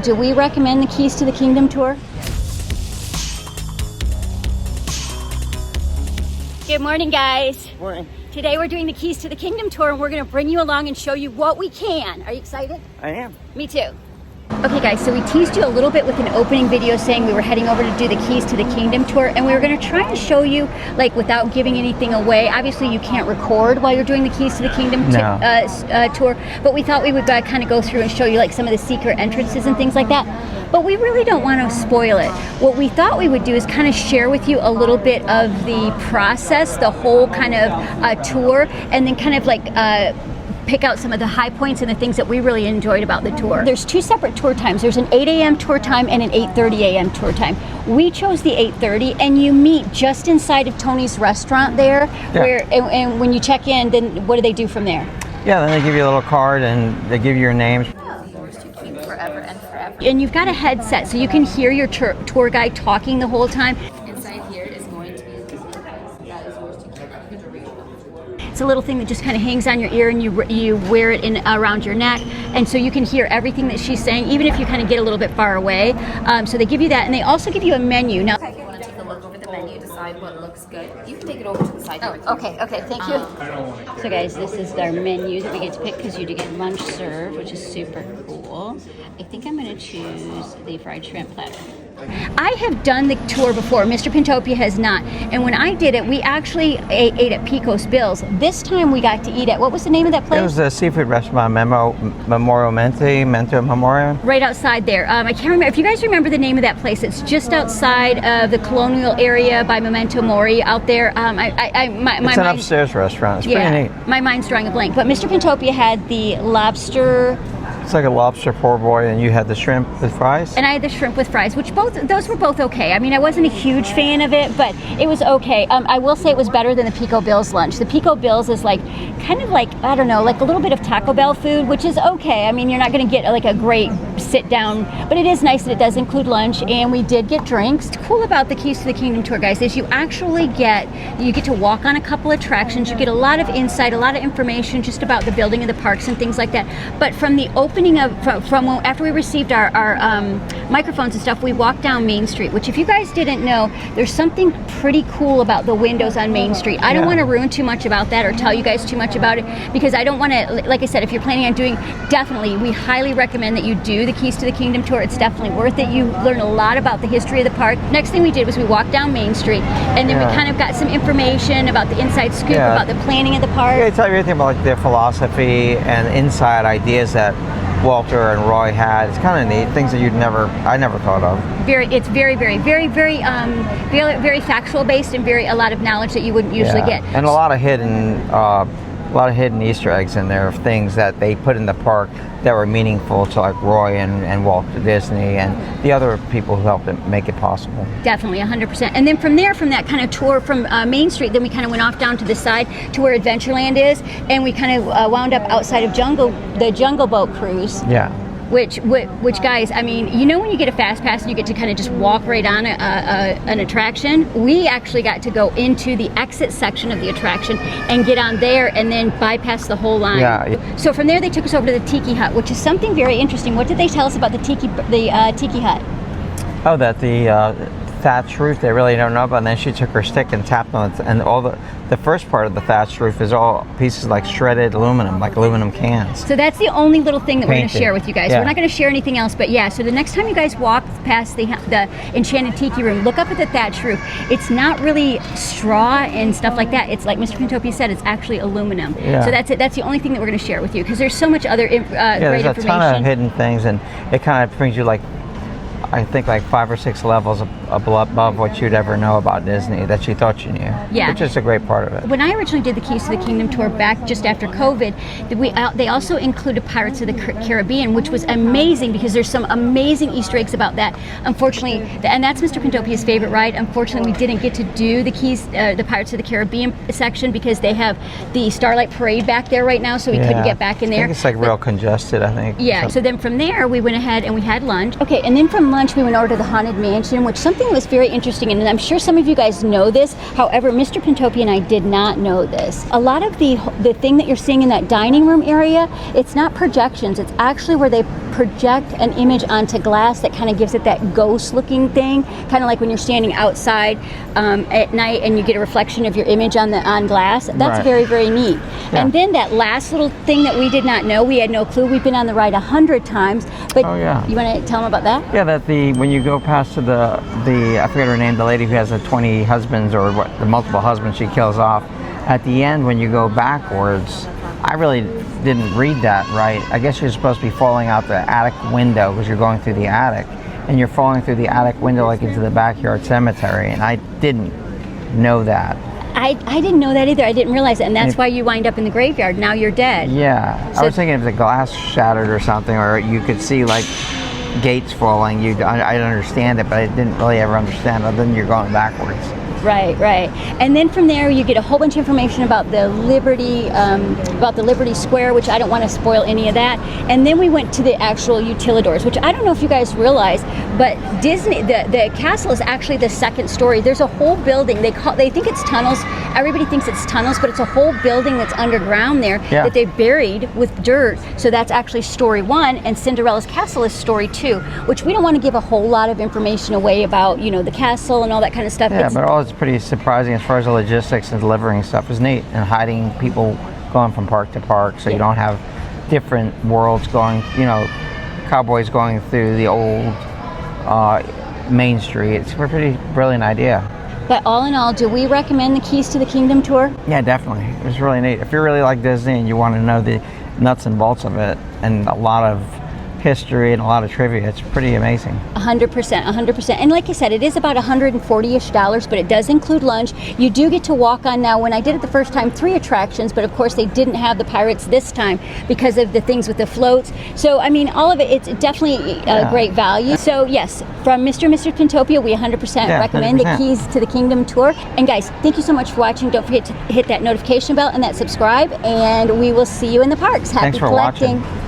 Do we recommend the Keys to the Kingdom tour? Good morning, guys. Morning. Today we're doing the Keys to the Kingdom tour, and we're going to bring you along and show you what we can. Are you excited? I am. Me too. Okay guys, so we teased you a little bit with an opening video saying we were heading over to do the Keys to the Kingdom tour, and we were going to try and show you, like, without giving anything away. Obviously you can't record while you're doing the Keys to the Kingdom tour, but we thought we would kind of go through and show you like some of the secret entrances and things like that. But we really don't want to spoil it. What we thought we would do is kind of share with you a little bit of the process, the whole kind of tour, and then kind of like pick out some of the high points and the things that we really enjoyed about the tour. There's two separate tour times. There's an 8 a.m. tour time and an 8:30 a.m. tour time. We chose the 8:30, and you meet just inside of Tony's restaurant there, where and when you check in, then what do they do from there? Yeah, then they give you a little card and they give you your names. Forever and forever. And you've got a headset, so you can hear your tour guide talking the whole time. Inside here is going to be that is yours to keep for the duration of the tour. It's a little thing that just kind of hangs on your ear, and you wear it in around your neck, and so you can hear everything that she's saying, even if you kind of get a little bit far away. So they give you that, and they also give you a menu. Now, If you want to take a look over the menu, decide what looks good, you can take it over to the side. okay, thank you. So guys, this is our menu that we get to pick because you do get lunch served, which is super cool. I think I'm going to choose the fried shrimp platter. I have done the tour before. Mr. Pintopia has not. And when I did it, we actually ate at Pico's Bill's. This time we got to eat at, what was the name of that place? It was a seafood restaurant, Memento Memorial. Right outside there. I can't remember. If you guys remember the name of that place, it's just outside of the colonial area by Memento Mori out there. It's an upstairs restaurant. It's pretty neat. My mind's drawing a blank. But Mr. Pintopia had the lobster. It's like a lobster po' boy, and you had the shrimp with fries? And I had the shrimp with fries, which those were both okay. I mean, I wasn't a huge fan of it, but it was okay. I will say it was better than the Pico Bill's lunch. The Pico Bill's is like, kind of like, I don't know, like a little bit of Taco Bell food, which is okay. I mean, you're not going to get like a great sit down, but it is nice that it does include lunch, and we did get drinks. What's cool about the Keys to the Kingdom tour, guys, is you actually get to walk on a couple attractions. You get a lot of insight, a lot of information just about the building of the parks and things like that. But from the opening from after we received our microphones and stuff, we walked down Main Street, which, if you guys didn't know, there's something pretty cool about the windows on Main Street. I don't want to ruin too much about that or tell you guys too much about it, because I don't want to, like I said, if you're planning on doing, definitely, we highly recommend that you do the Keys to the Kingdom tour. It's definitely worth it. You learn a lot about the history of the park. Next thing we did was we walked down Main Street, and then we kind of got some information about the inside scoop, about the planning of the park. Yeah, they tell you everything about like their philosophy and inside ideas that Walter and Roy had. It's kind of neat, things that I never thought of. It's very factual based, and a lot of knowledge that you wouldn't usually get. And a lot of hidden Easter eggs in there of things that they put in the park that were meaningful to like Roy and Walt Disney and the other people who helped make it possible. Definitely, 100%. And then from that kind of tour from Main Street, then we kind of went off down to the side to where Adventureland is, and we kind of wound up outside of the Jungle Boat cruise. Yeah. Which guys, I mean, you know, when you get a fast pass and you get to kind of just walk right on an attraction, we actually got to go into the exit section of the attraction and get on there and then bypass the whole line. Yeah. So from there they took us over to the Tiki Hut, which is something very interesting. What did they tell us about the Tiki Hut? Oh, that the thatched roof they really don't know about, and then she took her stick and tapped on it, and all the first part of the thatched roof is all pieces like shredded aluminum, like aluminum cans. So that's the only little thing that we're going to share with you guys. Yeah. We're not going to share anything else, but yeah, so the next time you guys walk past the Enchanted Tiki Room, look up at the thatched roof. It's not really straw and stuff like that. It's like Mr. Pintopia said, it's actually aluminum. Yeah. So that's it. That's the only thing that we're going to share with you, because there's so much other great information. There's a ton of hidden things, and it kind of brings you like, I think, like 5 or 6 levels above what you'd ever know about Disney that you thought you knew. Yeah. Which is a great part of it. When I originally did the Keys to the Kingdom tour back just after COVID, they also included Pirates of the Caribbean, which was amazing because there's some amazing Easter eggs about that. Unfortunately, and that's Mr. Pintopia's favorite ride. Unfortunately, we didn't get to do the the Pirates of the Caribbean section because they have the Starlight Parade back there right now, so we couldn't get back in there. I think it's like real congested, I think. Yeah, so then from there, we went ahead and we had lunch. Okay, and then from lunch, we went over to the Haunted Mansion, which something was very interesting, and I'm sure some of you guys know this. However, Mr. Pintopia and I did not know this. A lot of the thing that you're seeing in that dining room area, it's not projections. It's actually where they project an image onto glass that kind of gives it that ghost looking thing, kind of like when you're standing outside at night and you get a reflection of your image on glass. That's Right. very, very neat. Yeah. And then that last little thing that we did not know, we had no clue. We've been on the ride 100 times, but Oh, yeah. you want to tell them about that? Yeah, that when you go past to the I forget her name, the lady who has the 20 husbands or what, the multiple husbands she kills off. At the end, when you go backwards, I really didn't read that right. I guess you're supposed to be falling out the attic window because you're going through the attic, and you're falling through the attic window like into the backyard cemetery. And I didn't know that. I didn't know that either. I didn't realize it, and that's why you wind up in the graveyard. Now you're dead. Yeah, So- I was thinking if the glass shattered or something, or you could see like gates falling. I'd understand it, but I didn't really ever understand other than you're going backwards. Right, right. And then from there, you get a whole bunch of information about the Liberty Square, which I don't want to spoil any of that. And then we went to the actual utilidors, which I don't know if you guys realize, but Disney, the castle is actually the second story. There's a whole building. They think it's tunnels. Everybody thinks it's tunnels, but it's a whole building that's underground there that they buried with dirt. So that's actually story 1, and Cinderella's castle is story 2, which we don't want to give a whole lot of information away about, the castle and all that kind of stuff. Yeah, but all it's pretty surprising as far as the logistics and delivering stuff is neat, and hiding people going from park to park, so you don't have different worlds going, cowboys going through the old Main Street. It's a pretty brilliant idea. But all in all, do we recommend the Keys to the Kingdom tour? Yeah, definitely. It was really neat. If you really like Disney and you want to know the nuts and bolts of it and a lot of history and a lot of trivia, it's pretty amazing. 100%. And like I said, it is about $140-ish, but it does include lunch. You do get to walk on now. When I did it the first time, 3 attractions, but of course they didn't have the pirates this time because of the things with the floats. So, all of it, it's definitely a great value. So yes, from Mr. and Mrs. Pintopia, we 100% recommend 100%. the Keys to the Kingdom tour. And guys, thank you so much for watching. Don't forget to hit that notification bell and that subscribe, and we will see you in the parks. Happy Thanks for collecting. watching.